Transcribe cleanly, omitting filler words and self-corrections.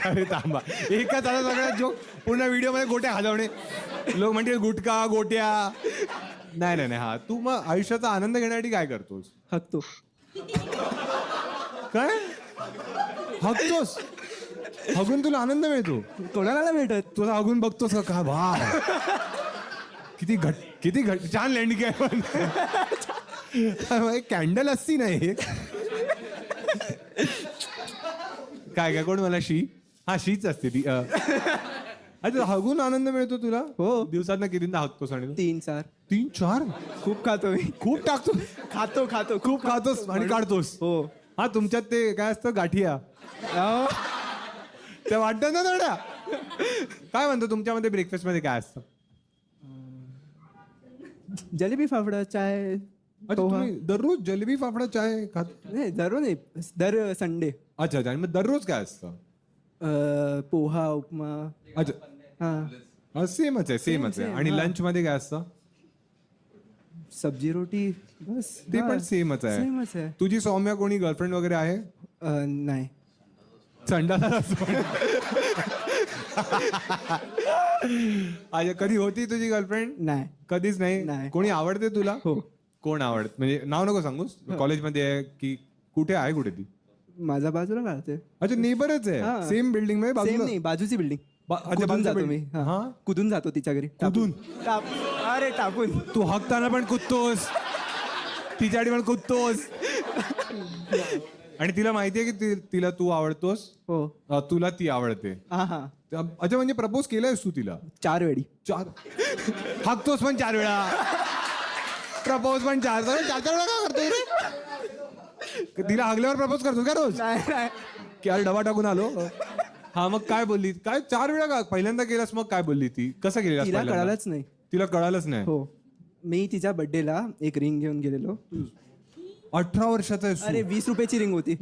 अरे थांबा, एकाच आता सगळ्या जोक पुन्हा व्हिडिओमध्ये गोट्या हलवणे. लोक म्हणतील गुटखा गोट्या. नाही नाही नाही. हा तू मग आयुष्याचा आनंद घेण्यासाठी काय करतोस? हकतो. काय हगतोस? हगून तुला आनंद मिळतो? कोणाला नाही भेटत. तुला हगून बघतोस का? का वा, किती घट छान लेंडकी आहे पण. कॅन्डल असती नाही. काय काय कोण मला शी? हा शीच असते ती. अच्छा, हगून आनंद मिळतो तुला? हो. दिवसात कितींदा हगतोस? आणि 3-4. 3-4 खूप खातो मी. खूप टाकतो. खातो खूप खातोस आणि काढतोस. हो. हा तुमच्यात ते काय असतं गाठिया ते वाटतं ना थोड्या. काय म्हणतो तुमच्यामध्ये ब्रेकफास्ट मध्ये काय असतं? जलेबी फाफडा चाय. अच्छा, तुम्ही दररोज जलेबी फाफडा चाय खात? नाही दररोज नाही, दर संडे. अच्छा अच्छा. आणि मग दररोज काय असतं? पोहा उपमा. अच्छा, हा सेमच आहे सेमच आहे. आणि हा. लंच मध्ये काय असतं? सब्जी रोटी बस. ते पण सेमच सेमच आहे. आहे. तुझी सौम्या कोणी गर्लफ्रेंड वगैरे आहे? नाही. संडाला अच्छा, कधी होती तुझी गर्लफ्रेंड? नाही. कधीच नाही. नाही. कोणी आवडते तुला? हो. कोण आवडत? म्हणजे नाव नको सांगूस. कॉलेजमध्ये आहे की कुठे आहे? कुठे ती? माझा बाजूला राहते. अच्छा, नेबरच आहे. हा. सेम बिल्डिंग मध्ये सेम बाजूला? नाही, बाजूची बिल्डिंग. अच्छा, कुदून बाजूच्या जातो मी. building. हा. हा? कुदून जातो तिच्या घरी. कुदून? अरे टाकून. तू हकताना पण कुदतोस, तिच्यासाठी पण कुदतोस. आणि तिला माहितीये की तिला तू आवडतोस? हो. तुला ती आवडते? हा. अच्छा, म्हणजे प्रपोज केलंयस तू तिला? 4 वेळी. 4 हकतोस पण 4 वेळा, प्रपोज पण 4 वेळा का करतो? तिला हगल्यावर प्रपोज करतो का रोज? नाही. की अरे डबा टाकून आलो. हा, मग काय बोलली? काय 4 वेळा का? पहिल्यांदा केलास मग काय बोलली ती? कसं केलं? तिला कळालंच नाही. तिला कळालंच नाही? हो. मी तिच्या बर्थडेला एक रिंग घेऊन गेलेलो. 18 वर्षाचा आहेस तू? अरे 20 रुपयाची रिंग होती.